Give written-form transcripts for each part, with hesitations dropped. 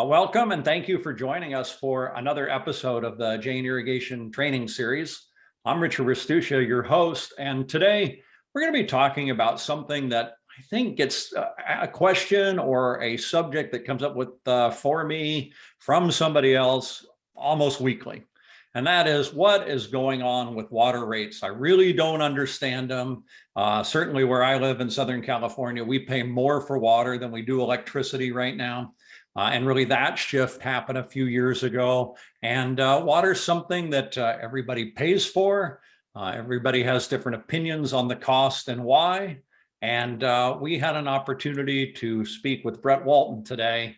Welcome and thank you for joining us for another episode of the Jane Irrigation Training Series. I'm Richard Restuccia, your host, and today we're going to be talking about something that I think gets a question or a subject that comes up with for me from somebody else almost weekly. And that is, what is going on with water rates? I really don't understand them. Certainly where I live in Southern California, we pay more for water than we do electricity right now. And really that shift happened a few years ago. And water is something that everybody pays for. Everybody has different opinions on the cost and why. And we had an opportunity to speak with Brett Walton today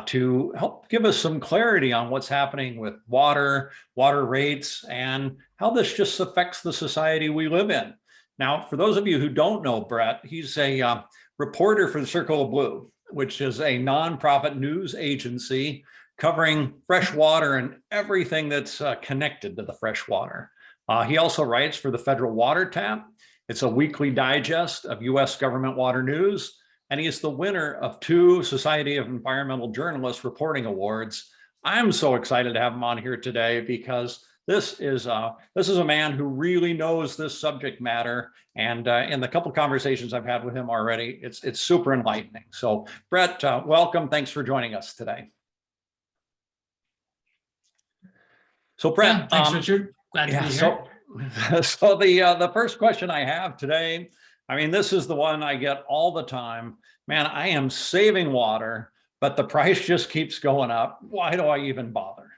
to help give us some clarity on what's happening with water rates, and how this just affects the society we live in. Now, for those of you who don't know Brett, he's a reporter for the Circle of Blue, which is a nonprofit news agency covering fresh water and everything that's connected to the fresh water. He also writes for the Federal Water Tap. It's a weekly digest of U.S. government water news, and he is the winner of 2 Society of Environmental Journalists reporting awards. I'm so excited to have him on here today because this is a man who really knows this subject matter, and in the couple conversations I've had with him already, it's super enlightening. So, Brett, welcome. Thanks for joining us today. So, Brett, yeah, thanks, Richard. Glad to be here. So the first question I have today, I mean, this is the one I get all the time. Man, I am saving water, but the price just keeps going up. Why do I even bother?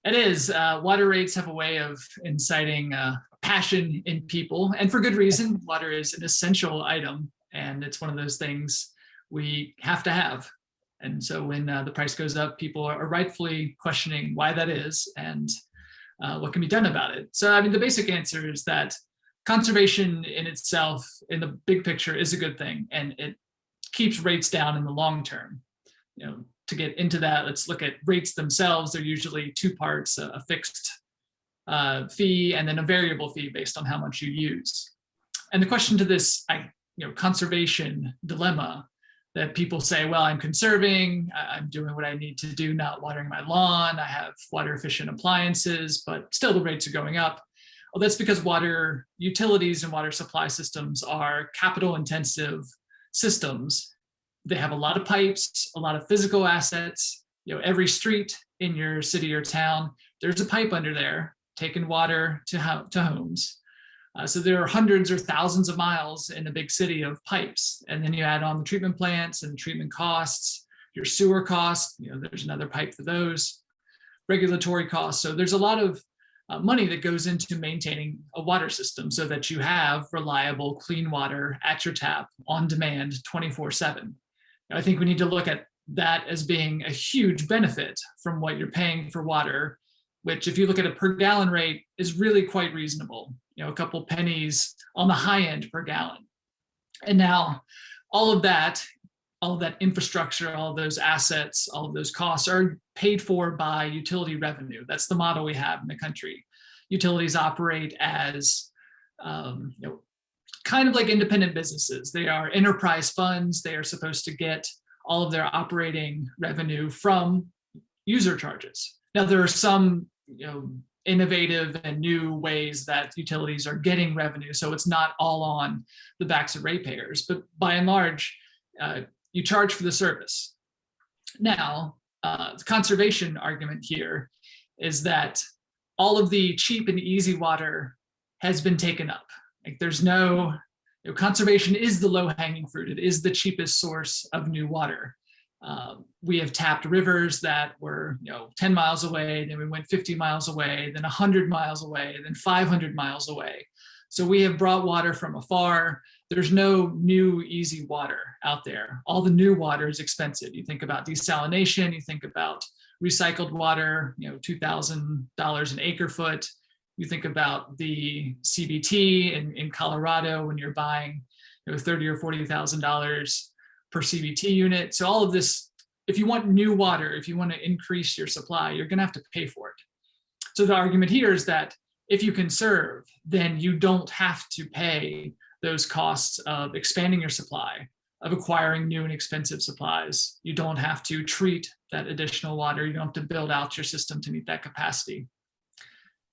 It is. Water rates have a way of inciting passion in people, and for good reason. Water is an essential item, and it's one of those things we have to have. And so when the price goes up, people are rightfully questioning why that is and what can be done about it. So, I mean, the basic answer is that conservation in itself, in the big picture, is a good thing, and it keeps rates down in the long term. To get into that, let's look at rates themselves. They're usually 2 parts: a fixed fee and then a variable fee based on how much you use. And the question to this, conservation dilemma, that people say, well, I'm conserving, I'm doing what I need to do, not watering my lawn, I have water efficient appliances, but still the rates are going up. Well, that's because water utilities and water supply systems are capital intensive systems. They have a lot of pipes, a lot of physical assets. Every street in your city or town, there's a pipe under there taking water to homes. So there are hundreds or thousands of miles in a big city of pipes. And then you add on the treatment plants and treatment costs, your sewer costs, there's another pipe for those, regulatory costs. So there's a lot of money that goes into maintaining a water system so that you have reliable, clean water at your tap on demand 24/7. I think we need to look at that as being a huge benefit from what you're paying for water, which, if you look at a per gallon rate, is really quite reasonable. A couple pennies on the high end per gallon. And now all of that infrastructure, all of those assets, all of those costs are paid for by utility revenue. That's the model we have in the country. Utilities operate as kind of like independent businesses. They are enterprise funds. They are supposed to get all of their operating revenue from user charges. Now, there are some innovative and new ways that utilities are getting revenue, so it's not all on the backs of ratepayers, but by and large, you charge for the service. Now, the conservation argument here is that all of the cheap and easy water has been taken up. Like, there's no, conservation is the low-hanging fruit. It is the cheapest source of new water. We have tapped rivers that were 10 miles away, then we went 50 miles away, then 100 miles away, then 500 miles away. So we have brought water from afar. There's no new easy water out there. All the new water is expensive. You think about desalination, you think about recycled water, $2,000 an acre foot. You think about the CBT in Colorado when you're buying $30,000 or $40,000 per CBT unit. So all of this, if you want new water, if you want to increase your supply, you're going to have to pay for it. So the argument here is that if you conserve, then you don't have to pay those costs of expanding your supply, of acquiring new and expensive supplies. You don't have to treat that additional water. You don't have to build out your system to meet that capacity.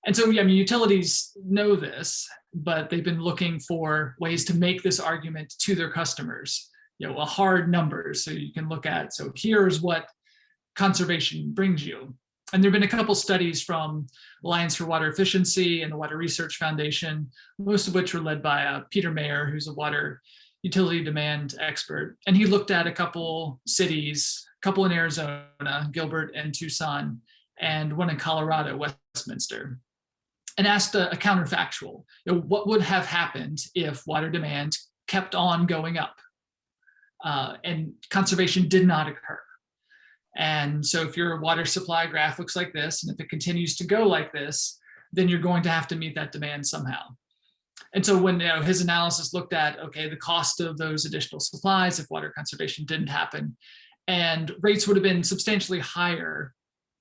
And so, I mean, utilities know this, but they've been looking for ways to make this argument to their customers, a hard number. So you can look at, so here's what conservation brings you. And there have been a couple studies from Alliance for Water Efficiency and the Water Research Foundation, most of which were led by Peter Mayer, who's a water utility demand expert. And he looked at a couple cities, a couple in Arizona, Gilbert and Tucson, and one in Colorado, Westminster, and asked a counterfactual. What would have happened if water demand kept on going up and conservation did not occur? And so if your water supply graph looks like this, and if it continues to go like this, then you're going to have to meet that demand somehow. And so when his analysis looked at, okay, the cost of those additional supplies if water conservation didn't happen, and rates would have been substantially higher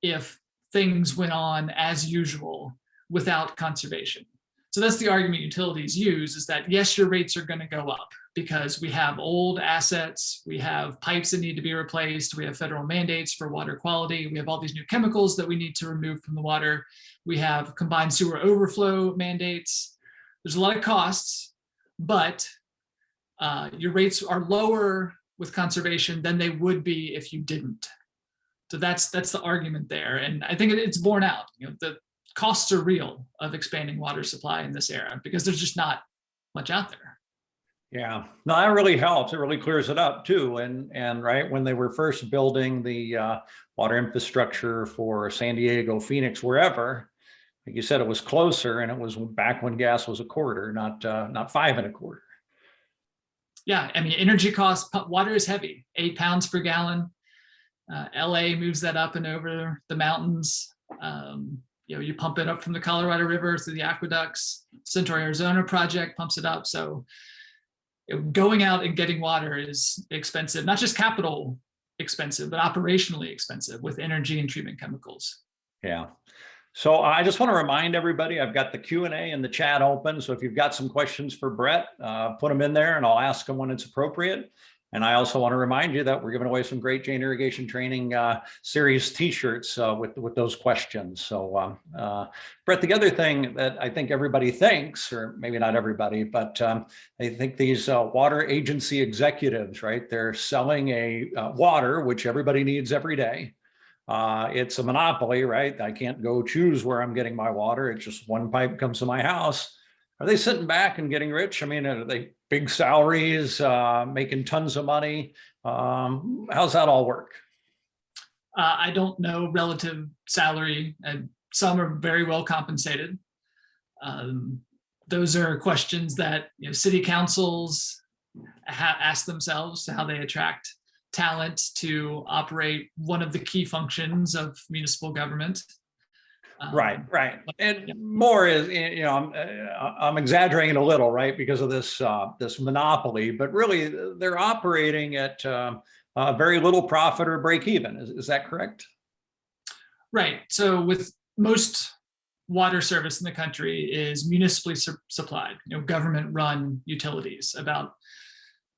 if things went on as usual without conservation. So that's the argument utilities use, is that yes, your rates are going to go up because we have old assets, we have pipes that need to be replaced, we have federal mandates for water quality, we have all these new chemicals that we need to remove from the water, we have combined sewer overflow mandates. There's a lot of costs, but your rates are lower with conservation than they would be if you didn't. So that's the argument there, and I think it's borne out. The costs are real of expanding water supply in this era because there's just not much out there. Yeah, no, that really helps. It really clears it up too. And right when they were first building the water infrastructure for San Diego, Phoenix, wherever, like you said, it was closer, and it was back when gas was a quarter, not 5 1/4. Yeah, I mean, energy costs, water is heavy, 8 pounds per gallon. LA moves that up and over the mountains. You pump it up from the Colorado River through the aqueducts. Central Arizona project pumps it up. So going out and getting water is expensive, not just capital expensive, but operationally expensive with energy and treatment chemicals. Yeah. So I just want to remind everybody, I've got the Q&A and the chat open. So if you've got some questions for Brett, put them in there and I'll ask them when it's appropriate. And I also want to remind you that we're giving away some great Jane Irrigation Training series t-shirts with those questions. So Brett, the other thing that I think everybody thinks, or maybe not everybody, but they think these water agency executives, right? They're selling a water, which everybody needs every day. It's a monopoly, right? I can't go choose where I'm getting my water. It's just one pipe comes to my house. Are they sitting back and getting rich? I mean, are they big salaries, making tons of money? How's that all work? I don't know relative salary, and some are very well compensated. Those are questions that city councils ask themselves, how they attract talent to operate one of the key functions of municipal government. Right. And more is, I'm exaggerating a little, right, because of this monopoly, but really they're operating at very little profit or break even. Is that correct? Right. So with most water service in the country is municipally supplied, government run utilities. I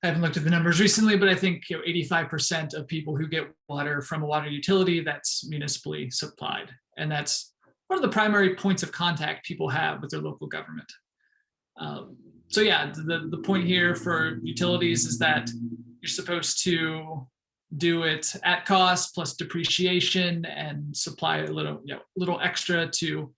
haven't looked at the numbers recently, but I think 85% of people who get water from a water utility, that's municipally supplied. And that's one of the primary points of contact people have with their local government. So yeah, the point here for utilities is that you're supposed to do it at cost plus depreciation and supply a little extra to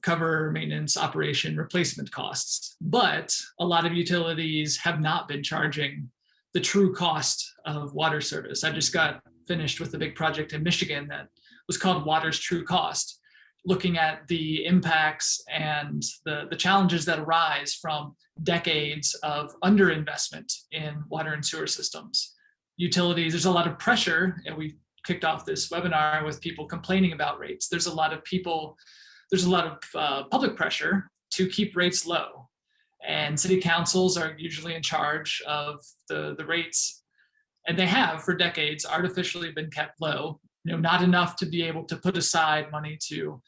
cover maintenance, operation, replacement costs. But a lot of utilities have not been charging the true cost of water service. I just got finished with a big project in Michigan that was called Water's True Cost, looking at the impacts and the challenges that arise from decades of underinvestment in water and sewer systems. Utilities, there's a lot of pressure, and we kicked off this webinar with people complaining about rates. There's a lot of public pressure to keep rates low, and city councils are usually in charge of the rates, and they have for decades artificially been kept low, not enough to be able to put aside money to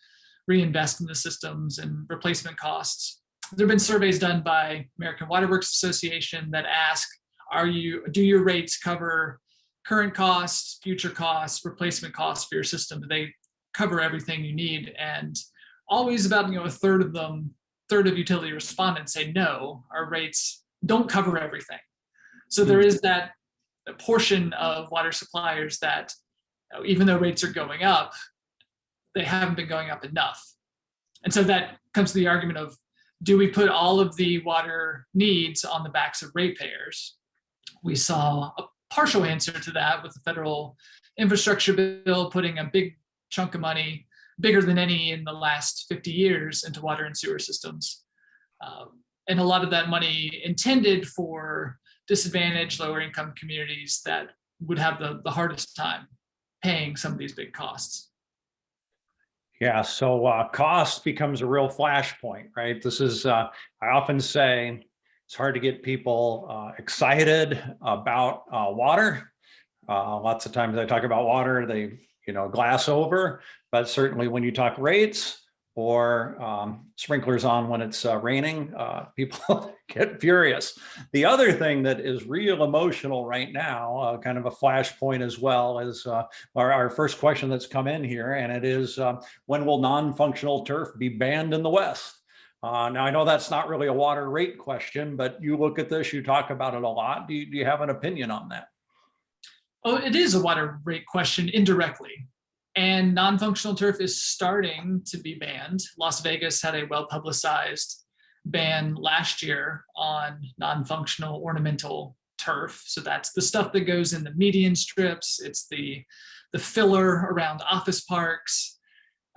reinvest in the systems and replacement costs. There have been surveys done by American Water Works Association that ask, do your rates cover current costs, future costs, replacement costs for your system? Do they cover everything you need? And always about a third of utility respondents say no, our rates don't cover everything. So there is that portion of water suppliers that, even though rates are going up, they haven't been going up enough. And so that comes to the argument of, do we put all of the water needs on the backs of ratepayers? We saw a partial answer to that with the federal infrastructure bill putting a big chunk of money, bigger than any in the last 50 years, into water and sewer systems. And a lot of that money intended for disadvantaged, lower income communities that would have the hardest time paying some of these big costs. Yeah, so cost becomes a real flashpoint, right? This is, I often say, it's hard to get people excited about water. Lots of times I talk about water, they, glass over, but certainly when you talk rates or sprinklers on when it's raining, people get furious. The other thing that is real emotional right now, kind of a flashpoint as well, is our first question that's come in here, and it is, when will non-functional turf be banned in the West? Now, I know that's not really a water rate question, but you look at this, you talk about it a lot. Do you have an opinion on that? Oh, it is a water rate question indirectly. And non-functional turf is starting to be banned. Las Vegas had a well-publicized ban last year on non-functional ornamental turf. So that's the stuff that goes in the median strips. It's the filler around office parks.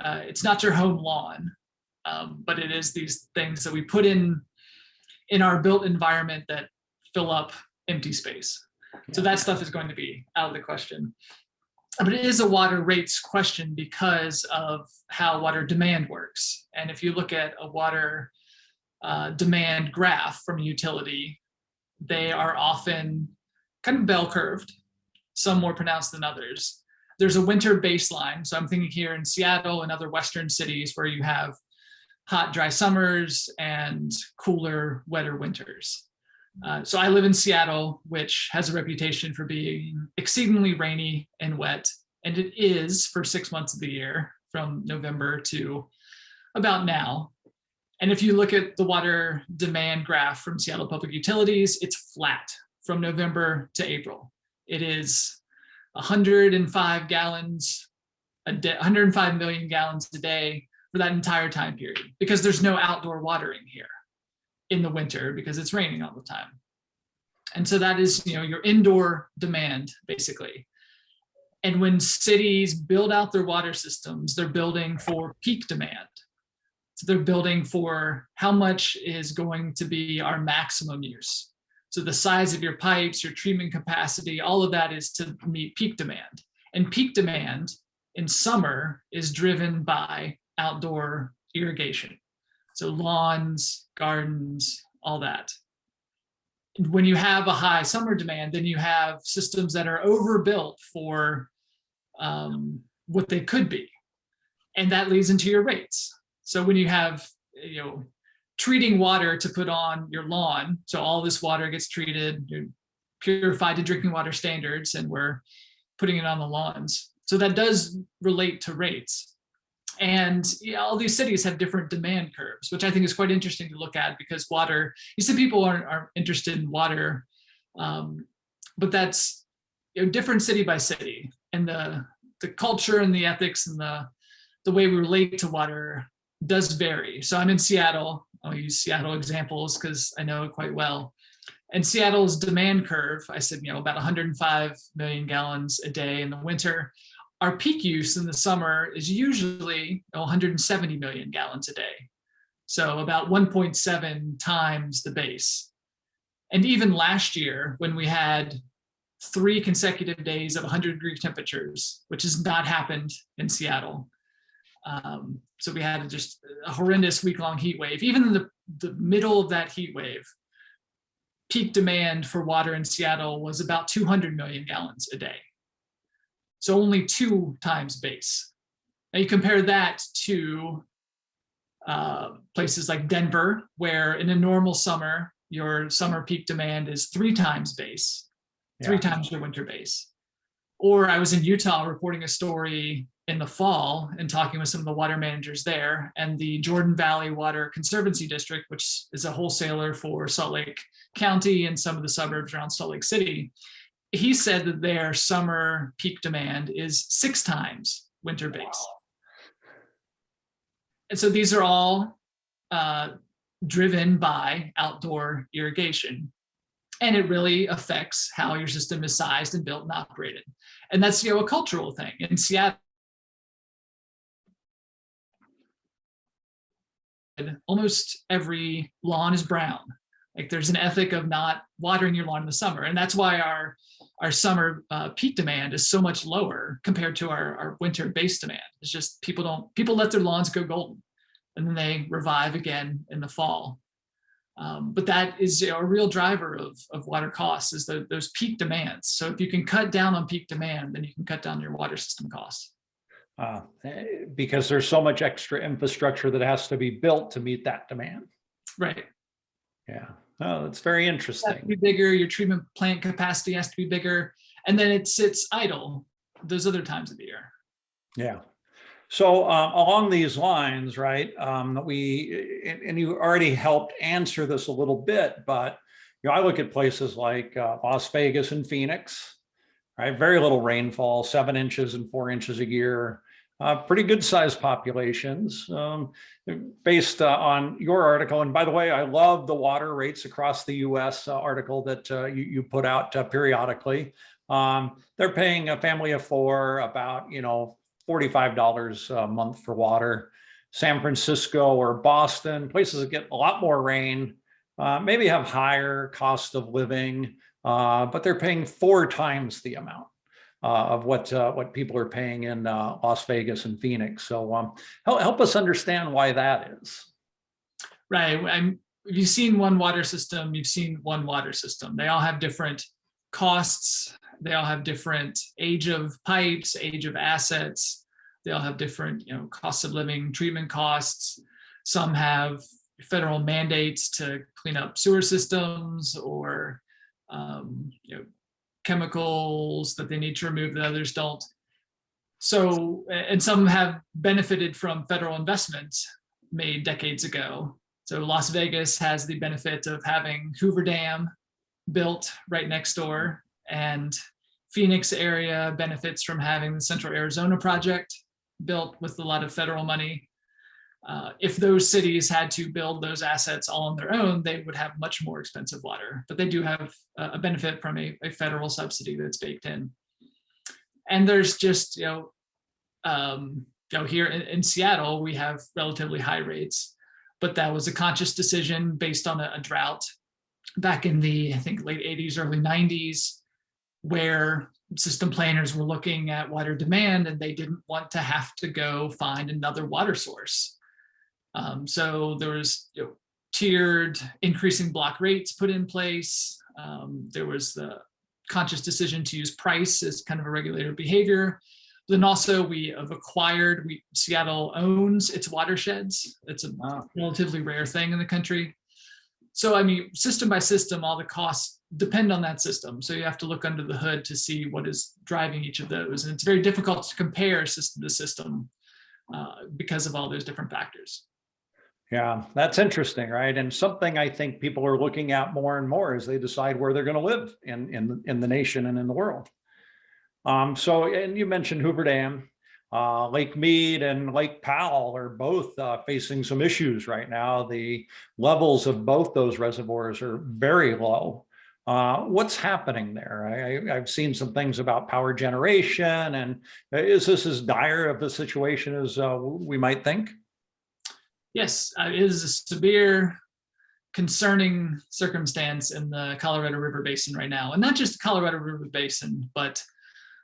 It's not your home lawn, but it is these things that we put in our built environment that fill up empty space. So that stuff is going to be out of the question. But it is a water rates question because of how water demand works. And if you look at a water demand graph from a utility, they are often kind of bell curved, some more pronounced than others. There's a winter baseline. So I'm thinking here in Seattle and other Western cities where you have hot, dry summers and cooler, wetter winters. So I live in Seattle, which has a reputation for being exceedingly rainy and wet. And it is for 6 months of the year, from November to about now. And if you look at the water demand graph from Seattle Public Utilities, it's flat from November to April. It is 105 gallons a day, 105 million gallons a day for that entire time period, because there's no outdoor watering here in the winter because it's raining all the time. And so that is, your indoor demand, basically. And when cities build out their water systems, they're building for peak demand. So they're building for how much is going to be our maximum use. So the size of your pipes, your treatment capacity, all of that is to meet peak demand. And peak demand in summer is driven by outdoor irrigation. So lawns, gardens, all that. When you have a high summer demand, then you have systems that are overbuilt for what they could be. And that leads into your rates. So when you have, treating water to put on your lawn, so all this water gets treated, you're purified to drinking water standards, and we're putting it on the lawns. So that does relate to rates. And all these cities have different demand curves, which I think is quite interesting to look at, because water, you said people aren't interested in water, but that's different city by city. And the culture and the ethics and the way we relate to water does vary. So I'm in Seattle. I'll use Seattle examples because I know it quite well. And Seattle's demand curve, I said, about 105 million gallons a day in the winter. Our peak use in the summer is usually 170 million gallons a day. So about 1.7 times the base. And even last year, when we had 3 consecutive days of 100-degree temperatures, which has not happened in Seattle. So we had just a horrendous week-long heat wave. Even in the middle of that heat wave, peak demand for water in Seattle was about 200 million gallons a day. So only 2 times base. Now you compare that to places like Denver, where in a normal summer, your summer peak demand is 3 times base, three Yeah. times your winter base. Or I was in Utah reporting a story in the fall and talking with some of the water managers there, and the Jordan Valley Water Conservancy District, which is a wholesaler for Salt Lake County and some of the suburbs around Salt Lake City. He said that their summer peak demand is 6 times winter base. And so these are all driven by outdoor irrigation. And it really affects how your system is sized and built and operated. And that's, a cultural thing. In Seattle, almost every lawn is brown. Like there's an ethic of not watering your lawn in the summer. And that's why our summer peak demand is so much lower compared to our winter base demand. It's just people let their lawns go golden, and then they revive again in the fall. But that is a real driver of water costs, is those peak demands. So if you can cut down on peak demand, then you can cut down your water system costs. Because there's so much extra infrastructure that has to be built to meet that demand. Right. Yeah. Oh, that's very interesting. It has to be bigger. Your treatment plant capacity has to be bigger, and then it sits idle those other times of the year. Yeah. So along these lines, right, and you already helped answer this a little bit, but I look at places like Las Vegas and Phoenix, right? Very little rainfall, 7 inches and 4 inches a year, pretty good sized populations. Based on your article, and by the way, I love the water rates across the U.S. Article that you put out periodically. They're paying a family of 4 about, $45 a month for water. San Francisco or Boston, places that get a lot more rain, maybe have higher cost of living, but they're paying 4 times the amount of what people are paying in Las Vegas and Phoenix. So help us understand why that is. Right. If you've seen one water system, you've seen one water system. They all have different costs. They all have different age of pipes, age of assets. They all have different, costs of living, treatment costs. Some have federal mandates to clean up sewer systems, or chemicals that they need to remove that others don't. So, and some have benefited from federal investments made decades ago. So Las Vegas has the benefit of having Hoover Dam built right next door, and Phoenix area benefits from having the Central Arizona Project built with a lot of federal money. If those cities had to build those assets all on their own, they would have much more expensive water, but they do have a benefit from a federal subsidy that's baked in. And there's just, here in Seattle, we have relatively high rates, but that was a conscious decision based on a drought back in the, I think, late 80s, early 90s, where system planners were looking at water demand and they didn't want to have to go find another water source. So there was tiered increasing block rates put in place. There was the conscious decision to use price as kind of a regulator behavior. Then also Seattle owns its watersheds. It's a relatively rare thing in the country. So, system by system, all the costs depend on that system. So you have to look under the hood to see what is driving each of those. And it's very difficult to compare system to system because of all those different factors. Yeah, that's interesting, right? And something I think people are looking at more and more as they decide where they're going to live in the nation and in the world. And you mentioned Hoover Dam. Lake Mead and Lake Powell are both facing some issues right now. The levels of both those reservoirs are very low. What's happening there? I've seen some things about power generation, and is this as dire of a situation as we might think? Yes, it is a severe, concerning circumstance in the Colorado River Basin right now. And not just the Colorado River Basin, but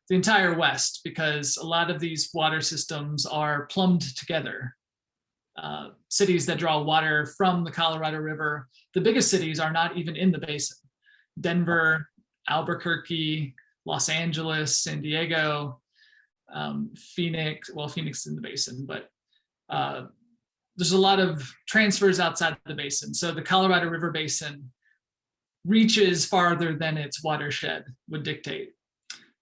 the entire West, because a lot of these water systems are plumbed together. Cities that draw water from the Colorado River, the biggest cities are not even in the basin. Denver, Albuquerque, Los Angeles, San Diego, Phoenix is in the basin, but there's a lot of transfers outside of the basin. So the Colorado River Basin reaches farther than its watershed would dictate.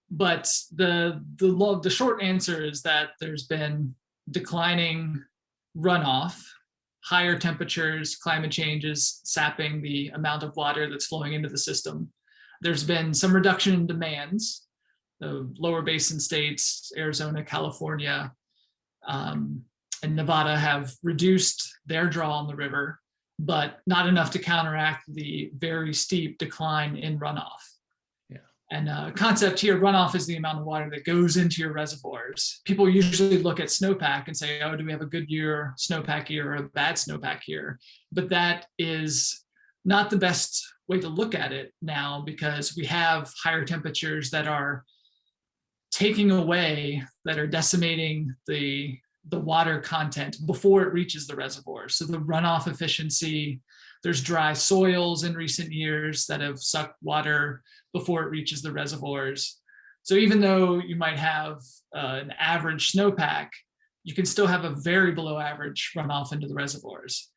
But the short answer is that there's been declining runoff, higher temperatures, climate changes sapping the amount of water that's flowing into the system. There's been some reduction in demands. The lower basin states, Arizona, California, and Nevada have reduced their draw on the river, but not enough to counteract the very steep decline in runoff. Yeah. And concept here, runoff is the amount of water that goes into your reservoirs. People usually look at snowpack and say, oh, do we have a good year snowpack year or a bad snowpack year? But that is not the best way to look at it now, because we have higher temperatures that are taking away, that are decimating the water content before it reaches the reservoir. So the runoff efficiency, there's dry soils in recent years that have sucked water before it reaches the reservoirs. So even though you might have an average snowpack, you can still have a very below average runoff into the reservoirs.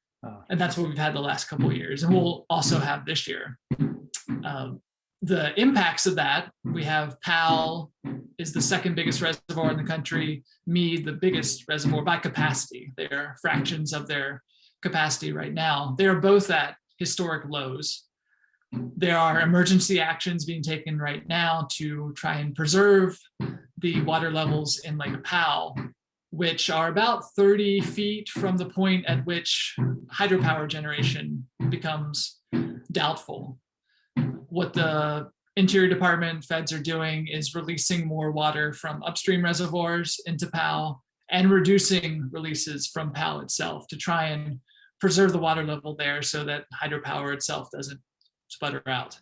And that's what we've had the last couple of years, and we'll also have this year. The impacts of that, we have Powell is the second biggest reservoir in the country, Meade the biggest reservoir by capacity. They're fractions of their capacity right now. They are both at historic lows. There are emergency actions being taken right now to try and preserve the water levels in Lake Powell, which are about 30 feet from the point at which hydropower generation becomes doubtful. What the Interior Department feds are doing is releasing more water from upstream reservoirs into Powell and reducing releases from Powell itself to try and preserve the water level there so that hydropower itself doesn't sputter out.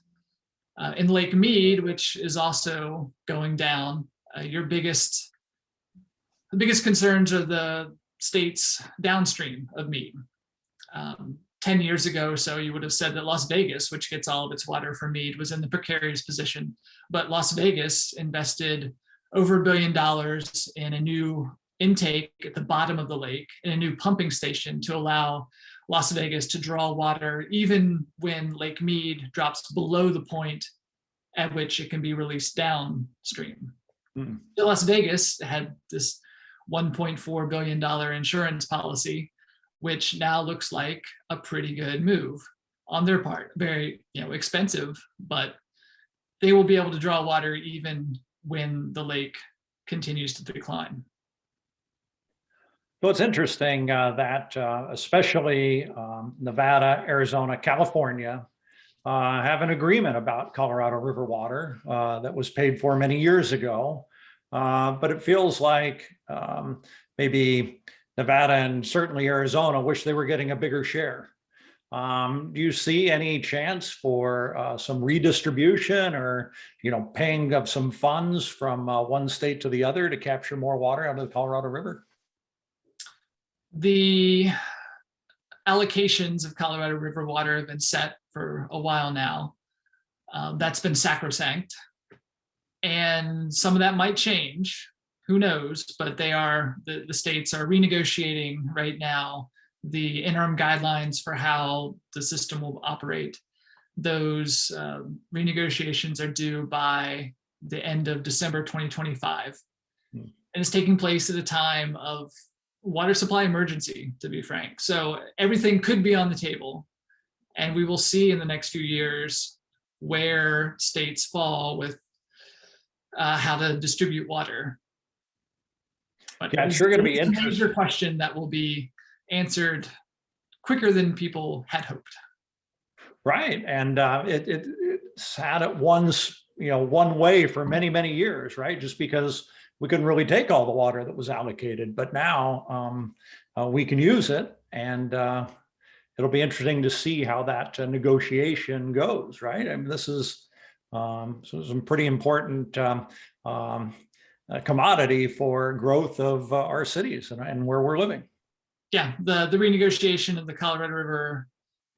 In Lake Meade, which is also going down, the biggest concerns are the states downstream of Meade. 10 years ago or so, you would have said that Las Vegas, which gets all of its water from Meade, was in the precarious position. But Las Vegas invested over $1 billion in a new intake at the bottom of the lake and a new pumping station to allow Las Vegas to draw water even when Lake Meade drops below the point at which it can be released downstream. So Las Vegas had this $1.4 billion insurance policy, which now looks like a pretty good move on their part. Very, expensive, but they will be able to draw water even when the lake continues to decline. So it's interesting that especially Nevada, Arizona, California have an agreement about Colorado River water that was paid for many years ago. But it feels like maybe Nevada and certainly Arizona wish they were getting a bigger share. Do you see any chance for some redistribution or, paying of some funds from one state to the other to capture more water out of the Colorado River? The allocations of Colorado River water have been set for a while now. That's been sacrosanct. And some of that might change. Who knows? But the states are renegotiating right now the interim guidelines for how the system will operate. Those renegotiations are due by the end of December 2025. And it's taking place at a time of water supply emergency, to be frank. So everything could be on the table. And we will see in the next few years where states fall with how to distribute water. But yeah, it's sure going to be interesting. A major question that will be answered quicker than people had hoped. Right, and it's had it one way for many, many years, right? Just because we couldn't really take all the water that was allocated, but now we can use it, and it'll be interesting to see how that negotiation goes, right? I mean, this is some pretty important commodity for growth of our cities and where we're living. Yeah, the renegotiation of the Colorado River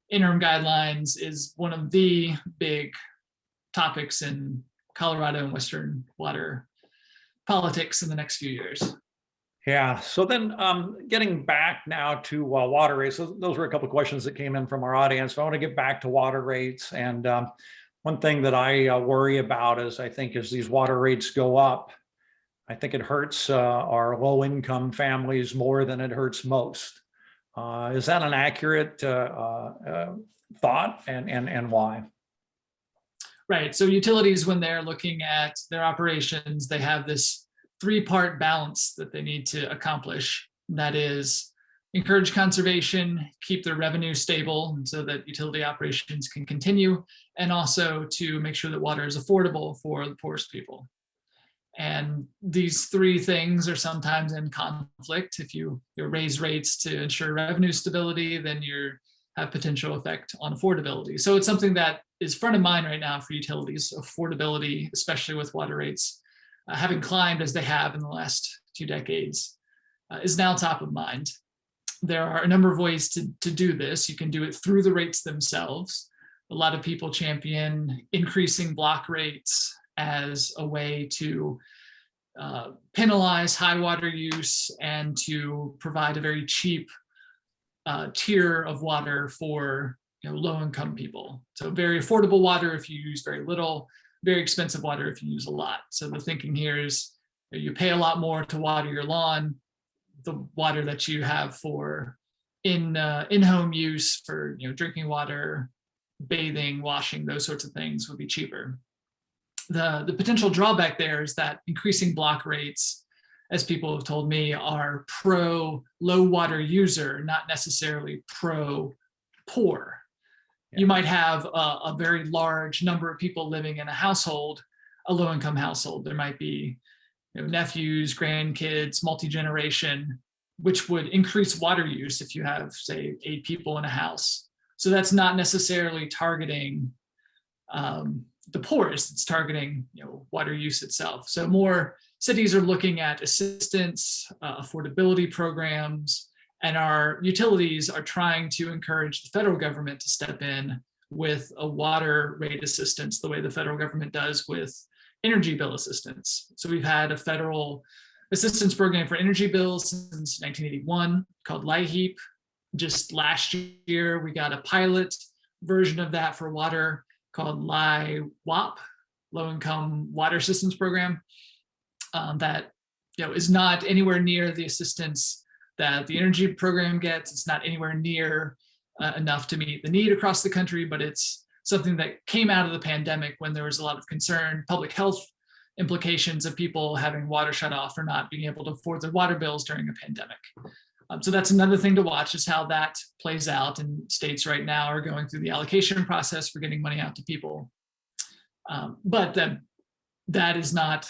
interim guidelines is one of the big topics in Colorado and Western water politics in the next few years. Yeah. So then getting back now to water rates, those were a couple of questions that came in from our audience. So I want to get back to water rates. And one thing that I worry about is I think as these water rates go up, I think it hurts our low income families more than it hurts most. Is that an accurate thought, and why? Right. So utilities, when they're looking at their operations, they have this three-part balance that they need to accomplish. That is, encourage conservation, keep their revenue stable so that utility operations can continue, and also to make sure that water is affordable for the poorest people. And these three things are sometimes in conflict. If you raise rates to ensure revenue stability, then you have potential effect on affordability. So it's something that is front of mind right now for utilities. Affordability, especially with water rates having climbed as they have in the last 2 decades, is now top of mind. There are a number of ways to do this. You can do it through the rates themselves. A lot of people champion increasing block rates as a way to penalize high water use and to provide a very cheap tier of water for low-income people. So very affordable water if you use very little, very expensive water if you use a lot. So the thinking here is you pay a lot more to water your lawn. The water that you have for in-home use for drinking water, bathing, washing, those sorts of things would be cheaper. The potential drawback there is that increasing block rates, as people have told me, are pro low water user, not necessarily pro poor. Yeah. You might have a very large number of people living in a household, a low income household. There might be nephews, grandkids, multi-generation, which would increase water use if you have, say, 8 people in a house. So that's not necessarily targeting the poorest, it's targeting water use itself. So more cities are looking at assistance, affordability programs, and our utilities are trying to encourage the federal government to step in with a water rate assistance the way the federal government does with energy bill assistance. So we've had a federal assistance program for energy bills since 1981 called LIHEAP. Just last year, we got a pilot version of that for water called LIWAP, Low Income Water Assistance Program, that is not anywhere near the assistance that the energy program gets. It's not anywhere near enough to meet the need across the country, but it's something that came out of the pandemic when there was a lot of concern, public health implications of people having water shut off or not being able to afford their water bills during a pandemic. So that's another thing to watch, is how that plays out. And states right now are going through the allocation process for getting money out to people. But that is not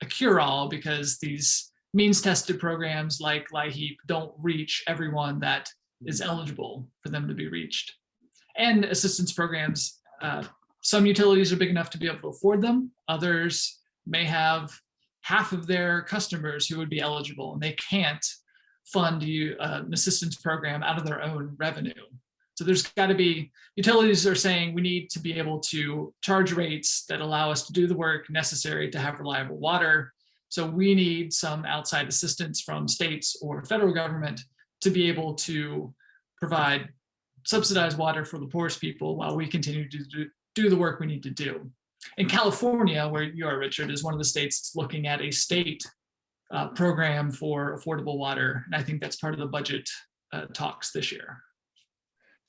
a cure-all, because these means-tested programs like LIHEAP don't reach everyone that is eligible for them to be reached. And assistance programs, some utilities are big enough to be able to afford them. Others may have half of their customers who would be eligible, and they can't fund an assistance program out of their own revenue. So there's got to be, utilities are saying we need to be able to charge rates that allow us to do the work necessary to have reliable water. So we need some outside assistance from states or federal government to be able to provide subsidized water for the poorest people while we continue to do the work we need to do. In California, where you are, Richard, is one of the states looking at a state program for affordable water. And I think that's part of the budget talks this year.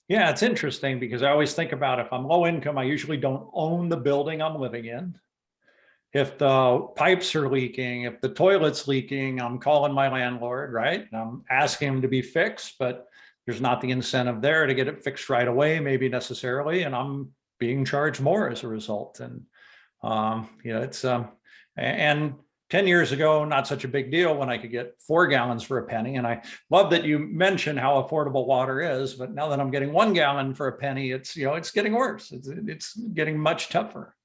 Yeah, it's interesting because I always think about, if I'm low income, I usually don't own the building I'm living in. If the pipes are leaking, if the toilet's leaking, I'm calling my landlord, right? And I'm asking him to be fixed, but there's not the incentive there to get it fixed right away, maybe necessarily, and I'm being charged more as a result. And it's and 10 years ago, not such a big deal when I could get 4 gallons for a penny. And I love that you mentioned how affordable water is, but now that I'm getting 1 gallon for a penny, it's getting worse. It's getting much tougher.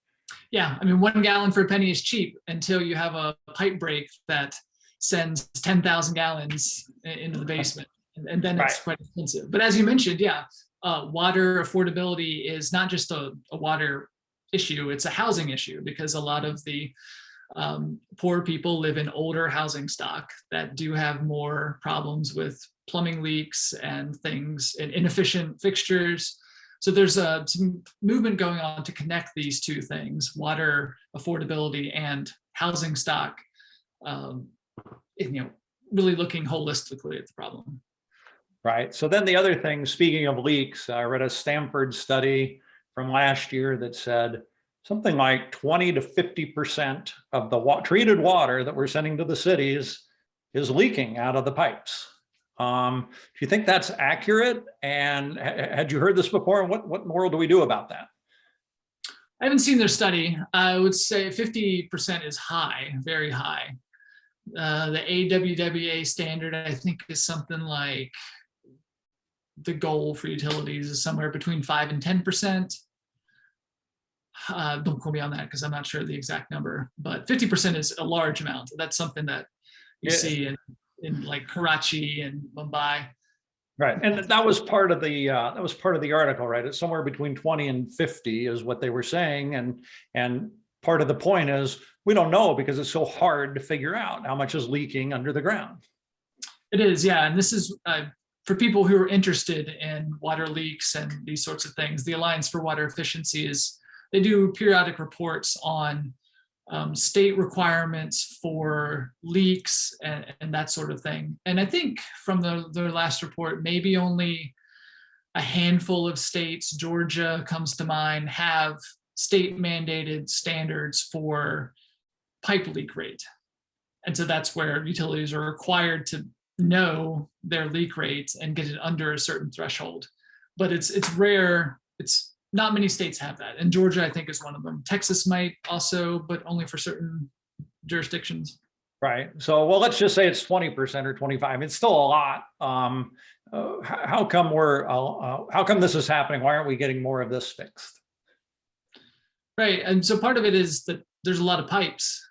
Yeah, I mean, 1 gallon for a penny is cheap until you have a pipe break that sends 10,000 gallons into the basement, and then it's quite expensive. But as you mentioned, water affordability is not just a water issue, it's a housing issue, because a lot of the Poor people live in older housing stock that do have more problems with plumbing leaks and things and inefficient fixtures. So there's some movement going on to connect these two things, water affordability and housing stock, really looking holistically at the problem. Right. So then the other thing, speaking of leaks, I read a Stanford study from last year that said something like 20 to 50% of the treated water that we're sending to the cities is leaking out of the pipes. Do you think that's accurate? And had you heard this before? And what more do we do about that? I haven't seen their study. I would say 50% is high, very high. The AWWA standard, I think, is something like the goal for utilities is somewhere between 5 and 10%. Don't quote me on that because I'm not sure the exact number, but 50% is a large amount. That's something that you see in like Karachi and Mumbai. Right, and that was part of the article, right? It's somewhere between 20 and 50 is what they were saying, and part of the point is we don't know because it's so hard to figure out how much is leaking under the ground. It is, yeah, and this is for people who are interested in water leaks and these sorts of things. The Alliance for Water Efficiency they do periodic reports on state requirements for leaks and that sort of thing. And I think from their last report, maybe only a handful of states, Georgia comes to mind, have state mandated standards for pipe leak rate. And so that's where utilities are required to know their leak rate and get it under a certain threshold. But it's rare. It's not many states have that. And Georgia, I think, is one of them. Texas might also, but only for certain jurisdictions. Right. So, well, let's just say it's 20% or 25%. It's still a lot. How come this is happening? Why aren't we getting more of this fixed? Right. And so part of it is that there's a lot of pipes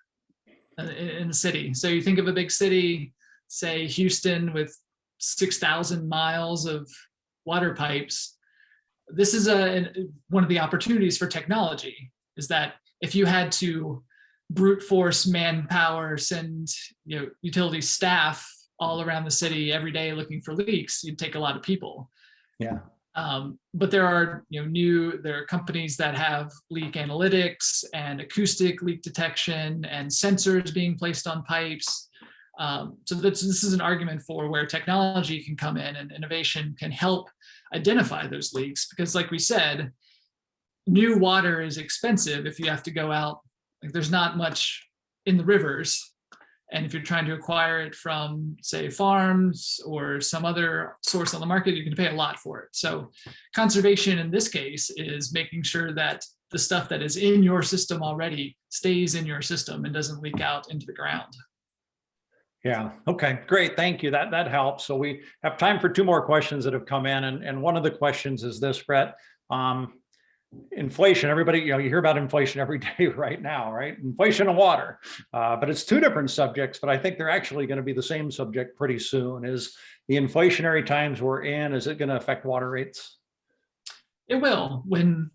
in the city. So you think of a big city, say Houston, with 6,000 miles of water pipes. This is one of the opportunities for technology, is that if you had to brute force manpower, send utility staff all around the city every day looking for leaks, you'd take a lot of people. Yeah. But there are there are companies that have leak analytics and acoustic leak detection and sensors being placed on pipes. So this is an argument for where technology can come in and innovation can help identify those leaks, because like we said, new water is expensive if you have to go out. Like, there's not much in the rivers, and if you're trying to acquire it from, say, farms or some other source on the market, you're going to pay a lot for it. So conservation in this case is making sure that the stuff that is in your system already stays in your system and doesn't leak out into the ground. Yeah. Okay, great. Thank you. That helps. So we have time for two more questions that have come in. And one of the questions is this, Brett. Inflation, everybody, you hear about inflation every day right now, right? Inflation and water. But it's two different subjects, but I think they're actually going to be the same subject pretty soon. Is the inflationary times we're in, is it going to affect water rates? It will, when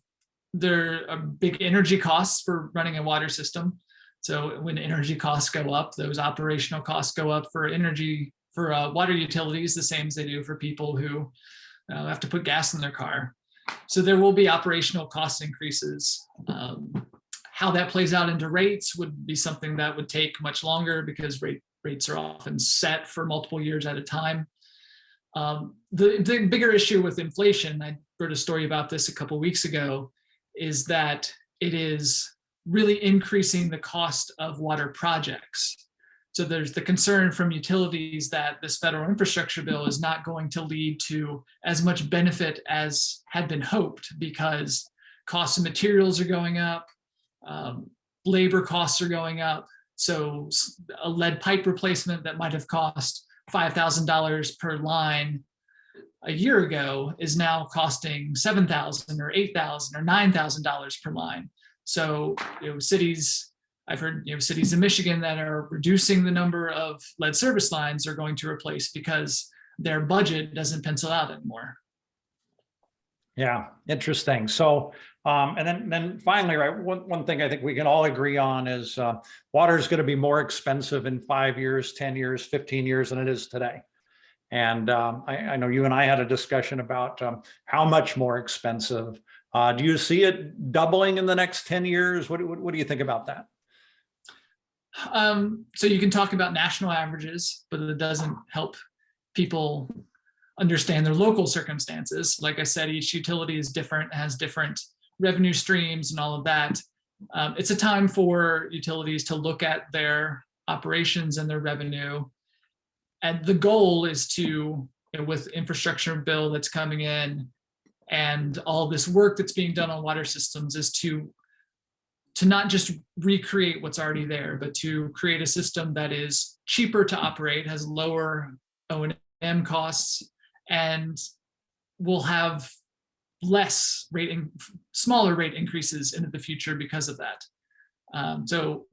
there are big energy costs for running a water system. So when energy costs go up, those operational costs go up for water utilities, the same as they do for people who have to put gas in their car. So there will be operational cost increases. How that plays out into rates would be something that would take much longer, because rates are often set for multiple years at a time. The bigger issue with inflation, I heard a story about this a couple of weeks ago, is that it is really increasing the cost of water projects. So there's the concern from utilities that this federal infrastructure bill is not going to lead to as much benefit as had been hoped, because costs of materials are going up, labor costs are going up. So a lead pipe replacement that might have cost $5,000 per line a year ago is now costing $7,000 or $8,000 or $9,000 per line. So cities, I've heard cities in Michigan that are reducing the number of lead service lines are going to replace because their budget doesn't pencil out anymore. Yeah, interesting. So, and then finally, right, one thing I think we can all agree on is water is going to be more expensive in 5 years, 10 years, 15 years than it is today. And I know you and I had a discussion about how much more expensive. Do you see it doubling in the next 10 years? What do you think about that? So you can talk about national averages, but it doesn't help people understand their local circumstances. Like I said, each utility is different, has different revenue streams and all of that. It's a time for utilities to look at their operations and their revenue. And the goal is to, with infrastructure bill that's coming in and all this work that's being done on water systems, is to not just recreate what's already there, but to create a system that is cheaper to operate, has lower O&M costs, and will have smaller rate increases into the future because of that. So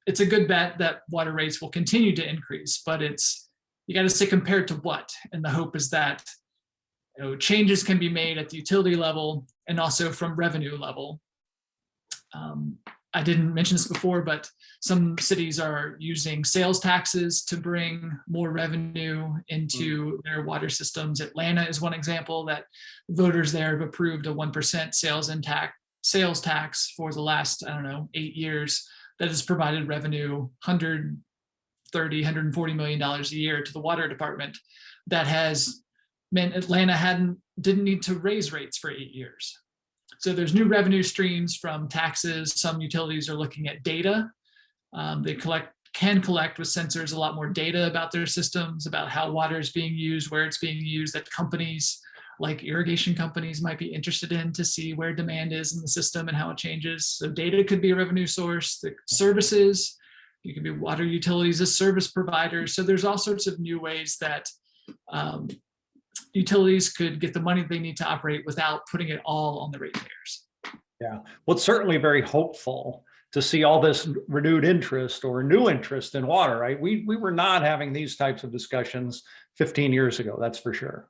it's a good bet that water rates will continue to increase, but you got to say compared to what, and the hope is that changes can be made at the utility level and also from revenue level. I didn't mention this before, but some cities are using sales taxes to bring more revenue into their water systems. Atlanta is one example that voters there have approved a 1% sales tax for the last, 8 years that has provided revenue, $130, $140 million a year to the water department. That has meant Atlanta didn't need to raise rates for 8 years. So there's new revenue streams from taxes. Some utilities are looking at data. They can collect with sensors a lot more data about their systems, about how water is being used, where it's being used, that companies like irrigation companies might be interested in to see where demand is in the system and how it changes. So data could be a revenue source. The services, you can be water utilities as service providers. So there's all sorts of new ways that utilities could get the money they need to operate without putting it all on the ratepayers. Yeah, well, it's certainly very hopeful to see all this renewed interest or new interest in water, right? We were not having these types of discussions 15 years ago, that's for sure.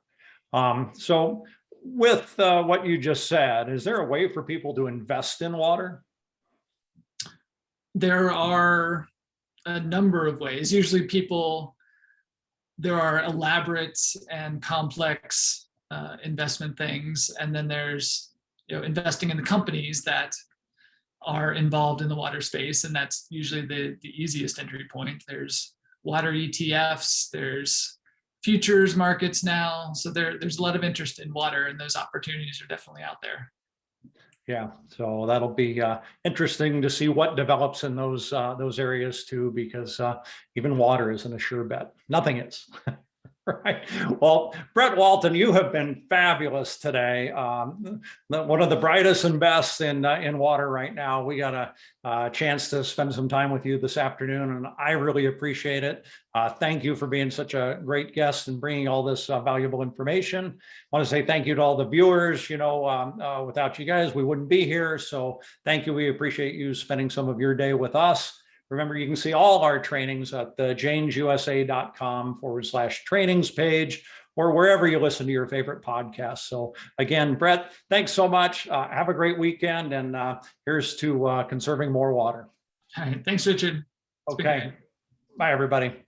So with what you just said, is there a way for people to invest in water? There are a number of ways. Usually there are elaborate and complex investment things, and then there's investing in the companies that are involved in the water space, and that's usually the easiest entry point. There's water ETFs, there's futures markets now, so there's a lot of interest in water, and those opportunities are definitely out there. Yeah, so that'll be interesting to see what develops in those areas too, because even water isn't a sure bet. Nothing is. Right. Well, Brett Walton, you have been fabulous today. One of the brightest and best in water right now. We got a chance to spend some time with you this afternoon, and I really appreciate it. Thank you for being such a great guest and bringing all this valuable information. I want to say thank you to all the viewers. Without you guys, we wouldn't be here. So thank you. We appreciate you spending some of your day with us. Remember, you can see all our trainings at the janesusa.com/trainings page, or wherever you listen to your favorite podcasts. So again, Brett, thanks so much. Have a great weekend, and here's to conserving more water. All right. Thanks, Richard. Okay. Bye, everybody.